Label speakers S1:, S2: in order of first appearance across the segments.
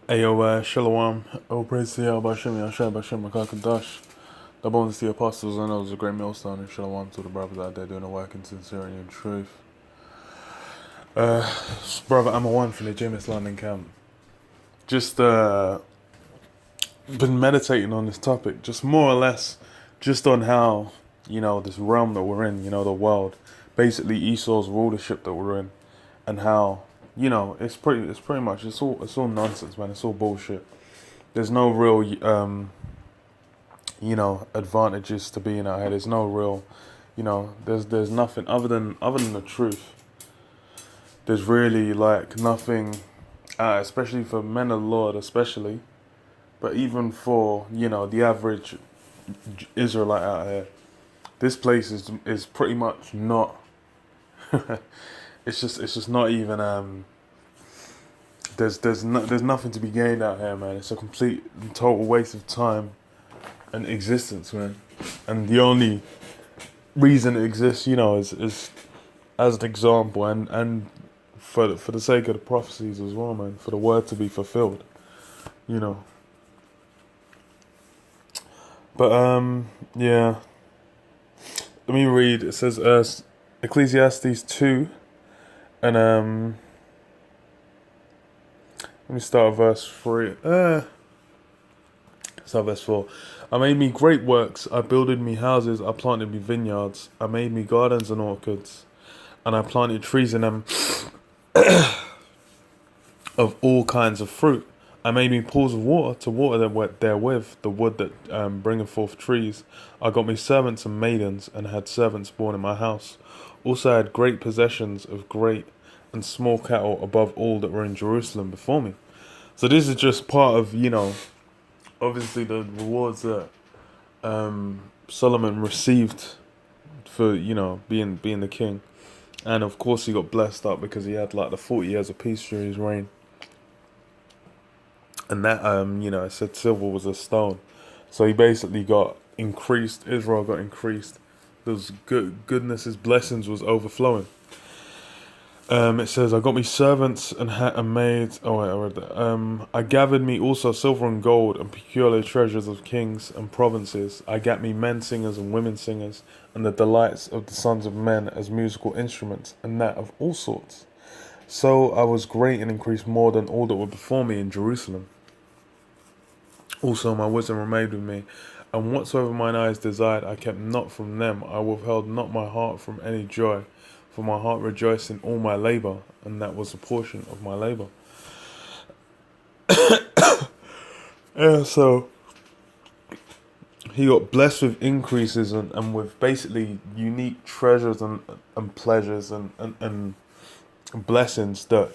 S1: Ayo, Shalom, all praise to Yahweh Hashem, Yahshua Hashem, Makakadash. The bones to the apostles and those of GreatMillStone, and Shalom to the brothers out there doing the work in sincerity and truth. Brother, I'm a one from the GMSLondon camp. Just been meditating on this topic, just more or less, just on how, this realm that we're in, the world, basically Esau's rulership that we're in, and how, it's pretty much, it's all nonsense, man. It's all bullshit. There's no real, advantages to being out here. There's no real, there's nothing other than the truth. There's really like nothing, especially for men of the Lord, especially, but even for the average Israelite out here, this place is pretty much not. It's just not even. There's nothing to be gained out here, man. It's a complete and total waste of time and existence, man. And the only reason it exists, is as an example and for the sake of the prophecies as well, man. For the word to be fulfilled, But yeah. Let me read. It says Ecclesiastes 2, and let me start at verse 3. Start verse 4. I made me great works. I builded me houses. I planted me vineyards. I made me gardens and orchards, and I planted trees in them of all kinds of fruit. I made me pools of water to water them therewith, the wood that bringeth forth trees. I got me servants and maidens, and had servants born in my house. Also I had great possessions of great and small cattle above all that were in Jerusalem before me. So this is just part of, obviously the rewards that Solomon received for, being the king. And of course he got blessed up because he had like the 40 years of peace during his reign. And that, it said silver was a stone. So he basically got increased. Israel got increased. Those goodness, his blessings was overflowing. It says, I got me servants and maids. Oh, wait, I read that. I gathered me also silver and gold and peculiar treasures of kings and provinces. I gat me men singers and women singers, and the delights of the sons of men as musical instruments, and that of all sorts. So I was great and increased more than all that were before me in Jerusalem. Also my wisdom remained with me, and whatsoever mine eyes desired I kept not from them. I withheld not my heart from any joy, for my heart rejoiced in all my labour, and that was a portion of my labour. Yeah, so he got blessed with increases and with basically unique treasures and pleasures and blessings that,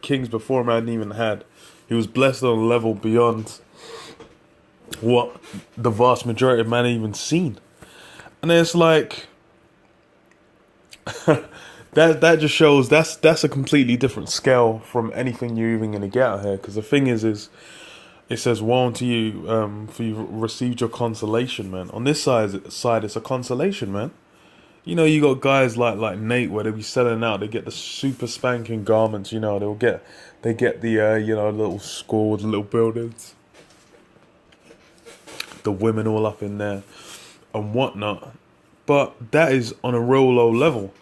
S1: kings before him hadn't even had. He was blessed on a level beyond what the vast majority of man even seen. And it's like that just shows that's a completely different scale from anything you're even gonna get out here. Because the thing is it says, woe unto you, for you received your consolation, man. On this side it's a consolation, man. You got guys like Nate where they be selling out. They get the super spanking garments. They get the little scored little buildings, the women all up in there and whatnot. But that is on a real low level.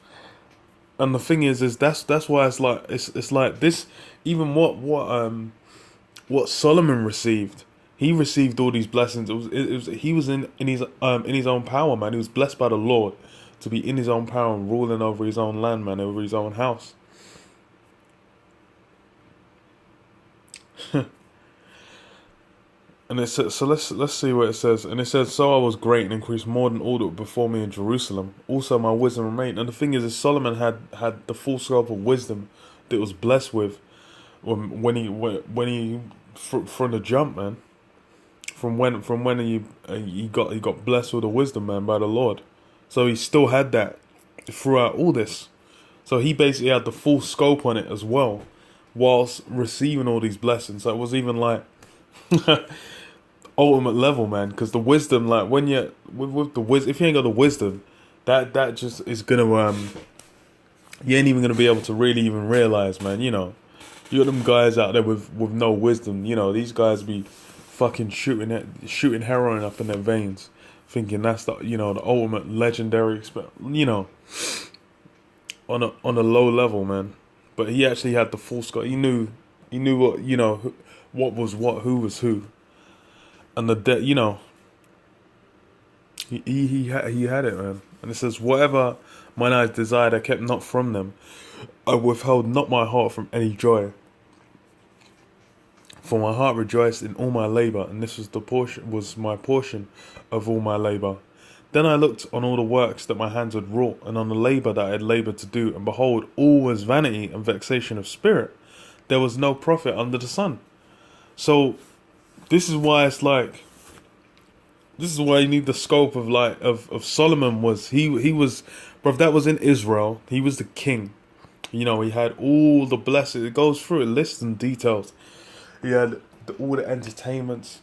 S1: And the thing is that's why it's like this. Even what Solomon received. He received all these blessings. He was in his own power, man. He was blessed by the Lord to be in his own power and ruling over his own land, man, over his own house. And it says, so let's see what it says. And it says, so I was great and increased more than all that were before me in Jerusalem. Also my wisdom remained. And the thing is Solomon had the full scope of wisdom that was blessed with when he from the jump, man. From when he got blessed with the wisdom, man, by the Lord. So he still had that throughout all this. So he basically had the full scope on it as well, whilst receiving all these blessings. So it was even like ultimate level, man. Because the wisdom, like when you with the wisdom, if you ain't got the wisdom, that just is gonna you ain't even gonna be able to really even realize, man. You got them guys out there with no wisdom. You know, these guys be fucking shooting heroin up in their veins, thinking that's the the ultimate legendary. You know, on a low level, man. But he actually had the full scope. He knew what what was what, who was who, and he had it, man. And it says, whatever mine eyes desired, I kept not from them. I withheld not my heart from any joy. For my heart rejoiced in all my labour, and this was my portion of all my labour. Then I looked on all the works that my hands had wrought, and on the labour that I had laboured to do, and behold, all was vanity and vexation of spirit. There was no profit under the sun. So this is why it's like, this is why you need the scope of of Solomon. Was he was, bruv, that was in Israel. He was the king. He had all the blessings. It goes through it, lists and details. He had all the entertainments,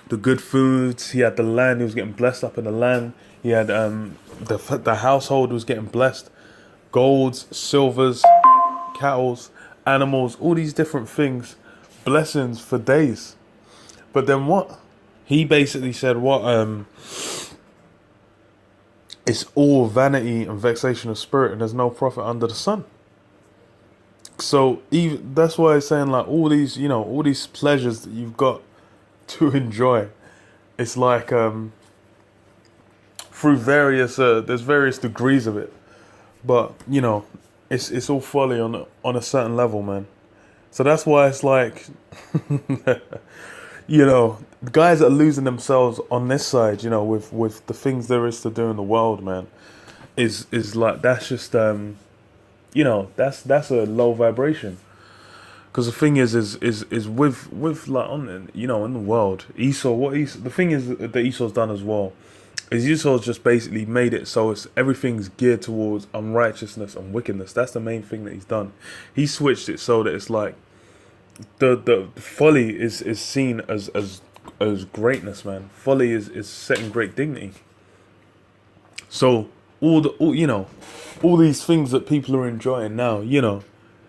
S1: the good foods. He had the land. He was getting blessed up in the land. He had the household was getting blessed. Golds, silvers, cattle, animals, all these different things, blessings for days. But then what? He basically said it's all vanity and vexation of spirit, and there's no profit under the sun. So even that's why it's saying like all these, all these pleasures that you've got to enjoy, it's like through various there's various degrees of it, but it's all folly on a certain level, man. So that's why it's like the guys that are losing themselves on this side, with the things there is to do in the world, man, is like, that's just that's a low vibration. Because the thing is with like in the world, the thing is that Esau's done as well is Esau's just basically made it so everything's geared towards unrighteousness and wickedness. That's the main thing that he's done. He switched it so that it's like the folly is seen as greatness, man. Folly is set in great dignity. So all these things that people are enjoying now, you're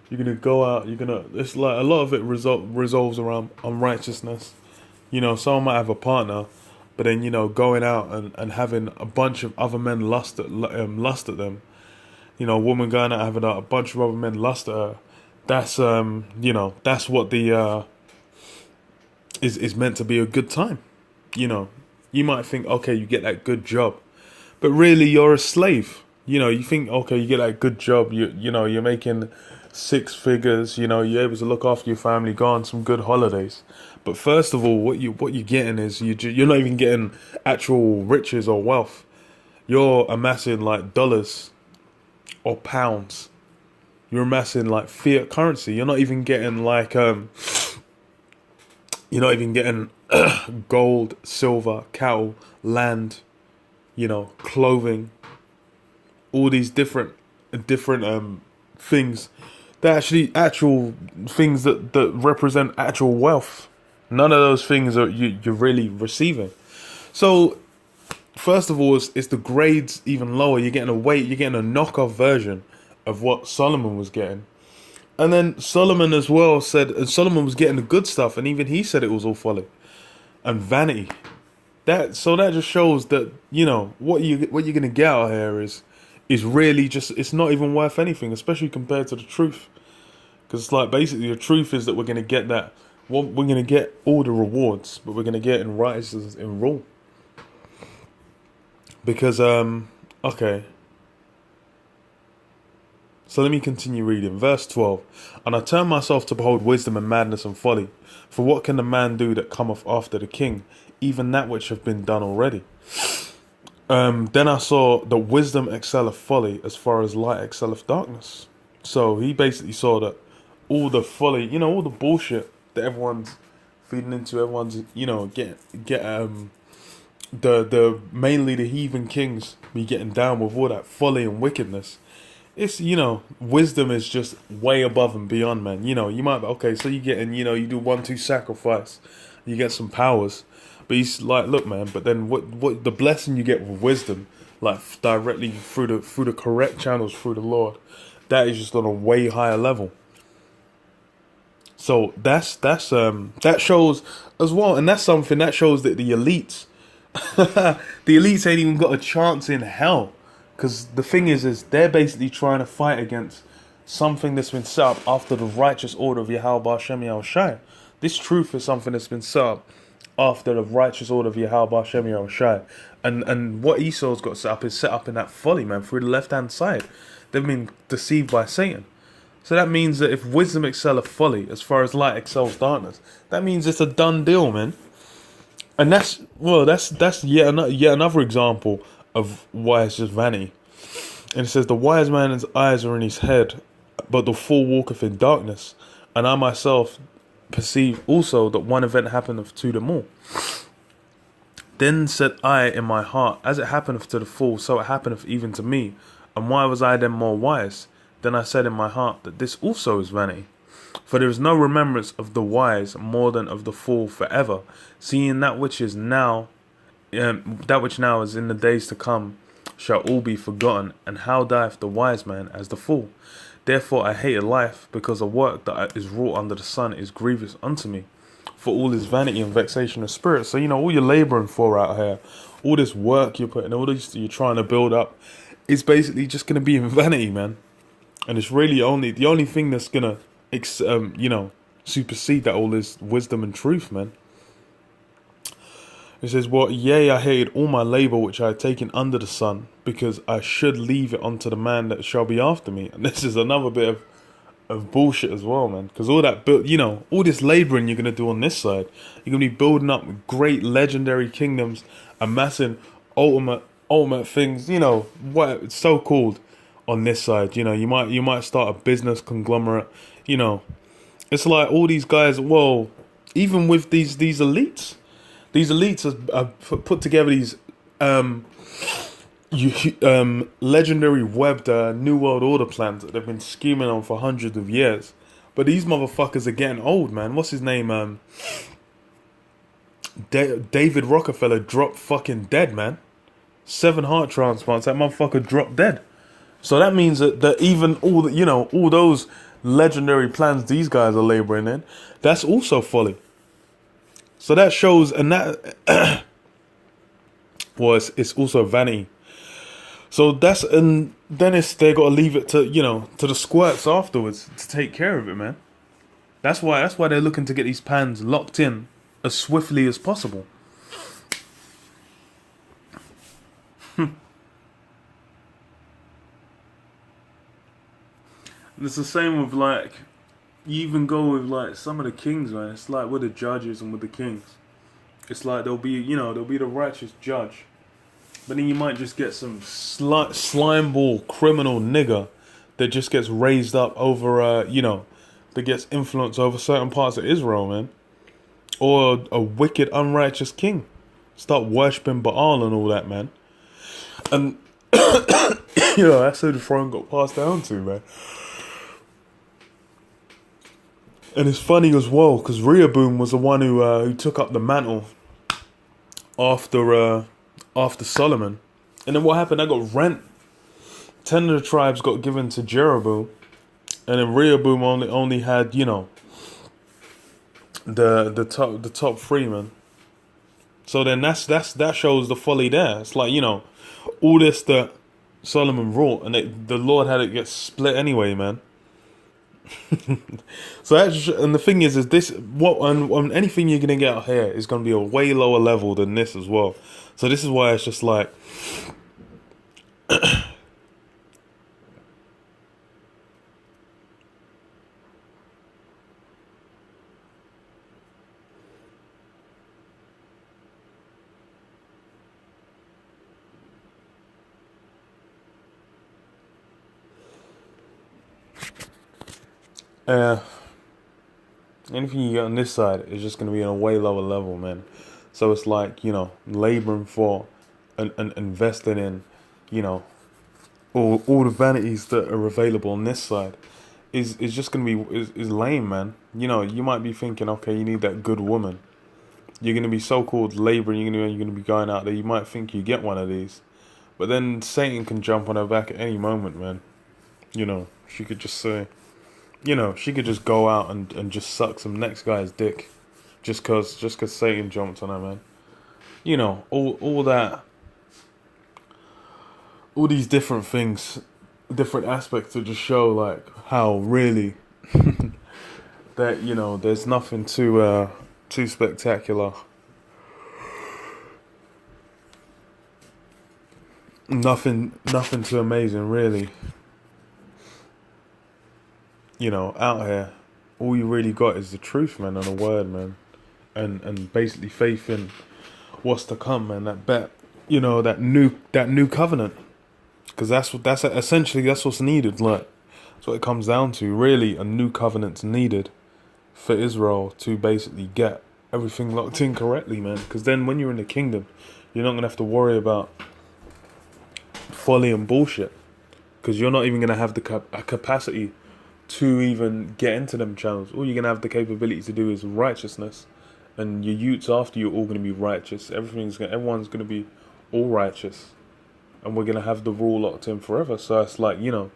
S1: gonna go out, it's like a lot of it resolves around unrighteousness. Someone might have a partner, but then going out and having a bunch of other men lust at them. A woman going out having a bunch of other men lust at her. That's that's what the is meant to be a good time. You might think, okay, you get that good job, but really you're a slave. You think, okay, you get that good job, you're making 6 figures, you're able to look after your family, go on some good holidays. But first of all, what you're getting is you're not even getting actual riches or wealth. You're amassing like dollars or pounds. You're amassing like fiat currency. You're not even getting like gold, silver, cattle, land, clothing, all these different things. They're actually actual things that represent actual wealth. None of those things are you're really receiving. So first of all, it's the grades even lower. You're getting a knockoff version of what Solomon was getting. And then Solomon as well said, and Solomon was getting the good stuff, and even he said it was all folly and vanity. That just shows that what you're gonna get out here is really just, it's not even worth anything, especially compared to the truth. Because it's like basically the truth is that we're gonna get that. We're gonna get all the rewards, but we're gonna get in righteousness in rule. Because okay. So let me continue reading. Verse 12. And I turned myself to behold wisdom and madness and folly. For what can the man do that cometh after the king? Even that which have been done already. Then I saw that wisdom excelleth folly as far as light excelleth darkness. So he basically saw that all the folly, all the bullshit that everyone's feeding into, everyone's, the mainly the heathen kings be getting down with all that folly and wickedness. It's, wisdom is just way above and beyond, man. You might be, okay, so you getting, you do 1-2 sacrifice, you get some powers. But he's like, look, man, but then what the blessing you get with wisdom, like directly through the correct channels, through the Lord, That is just on a way higher level. So that shows as well, and that's something that shows that the elites, the elites ain't even got a chance in hell, because the thing is they're basically trying to fight against something that's been set up after the righteous order of Yahweh Hashem Yahushai. This truth is something that's been set up after the righteous order of Yahweh Hashem Yahushai. And what Esau's got set up is set up in that folly, man, through the left-hand side. They've been deceived by Satan. So that means that if wisdom excels folly, as far as light excels darkness, that means it's a done deal, man. And that's yet another example of why it's just vanity. And it says, the wise man's eyes are in his head, but the fool walketh in darkness. And I myself perceive also that one event happeneth to them all. Then said I in my heart, as it happeneth to the fool, so it happeneth even to me. And why was I then more wise? Then I said in my heart that this also is vanity. For there is no remembrance of the wise more than of the fool forever, seeing that which is now, that which now is in the days to come, shall all be forgotten. And how dieth the wise man as the fool? Therefore I hated life, because the work that is wrought under the sun is grievous unto me. For all is vanity and vexation of spirit. So, all you're labouring for out here, all this work you're putting, all this you're trying to build up, is basically just going to be in vanity, man. And it's really the only thing that's going to, supersede that all is wisdom and truth, man. It says, well, yea, I hated all my labour which I had taken under the sun, because I should leave it unto the man that shall be after me. And this is another bit of bullshit as well, man. Because all that, all this labouring you're going to do on this side, you're going to be building up great legendary kingdoms, amassing ultimate things, what it's so called on this side. You might start a business conglomerate. It's like all these guys. Well, even with these elites. These elites have put together these legendary webbed New World Order plans that they've been scheming on for hundreds of years. But these motherfuckers are getting old, man. What's his name? David Rockefeller dropped fucking dead, man. 7 heart transplants. That motherfucker dropped dead. So that means that even all those legendary plans these guys are labouring in, that's also folly. So that shows, and that it's also vanity. So and then they got to leave it to to the squirts afterwards to take care of it, man. That's why they're looking to get these pans locked in as swiftly as possible. And it's the same with you even go with some of the kings, man. It's like with the judges and with the kings. It's like there'll be the righteous judge, but then you might just get some slimeball criminal nigger that just gets raised up over that gets influence over certain parts of Israel, man. Or a wicked unrighteous king start worshipping Baal and all that, man. And that's who the throne got passed down to, man. And it's funny as well, because Rehoboam was the one who took up the mantle after Solomon. And then what happened? That got rent. 10 of the tribes got given to Jeroboam, and then Rehoboam only had the top 3, man. So then that shows the folly there. It's like all this that Solomon wrought, and the Lord had it get split anyway, man. So and the thing is this on anything you're gonna get out here is gonna be a way lower level than this as well. So this is why it's just like anything you get on this side is just going to be on a way lower level, man. So it's like, laboring for and investing in, all the vanities that are available on this side is just going to be is lame, man. You might be thinking, okay, you need that good woman. You're going to be so-called laboring, you're going to be going out there. You might think you get one of these, but then Satan can jump on her back at any moment, man. She could just say, you know, she could just go out and just suck some next guy's dick, just cause Satan jumped on her, man. You know, all that, all these different things, different aspects to just show like how really that, you know, there's nothing too spectacular. Nothing too amazing, really. You know, out here, all you really got is the truth, man, and a word, man, and basically faith in what's to come, man. That bet, you know, that new covenant, because that's essentially that's what's needed. Like, that's what it comes down to. Really, a new covenant's needed for Israel to basically get everything locked in correctly, man. Because then, when you're in the kingdom, you're not gonna have to worry about folly and bullshit, because you're not even going to have the capacity to even get into them channels. All you're going to have the capability to do is righteousness, and your youths after you are all going to be righteous. Everyone's going to be all righteous, and we're going to have the rule locked in forever. So it's like, you know,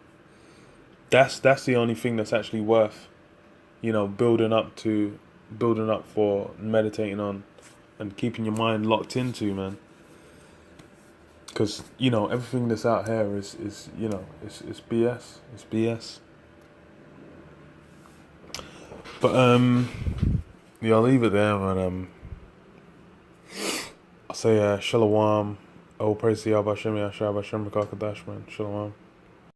S1: that's the only thing that's actually worth, you know, building up for, meditating on, and keeping your mind locked into, man. Because, you know, everything that's out here is you know, it's BS. It's BS. But, yeah, I'll leave it there, man. I'll say, Shalom. Oh, praise to Yahweh Hashem, Yahshua Hashem, Rakakadash, man. Shalom.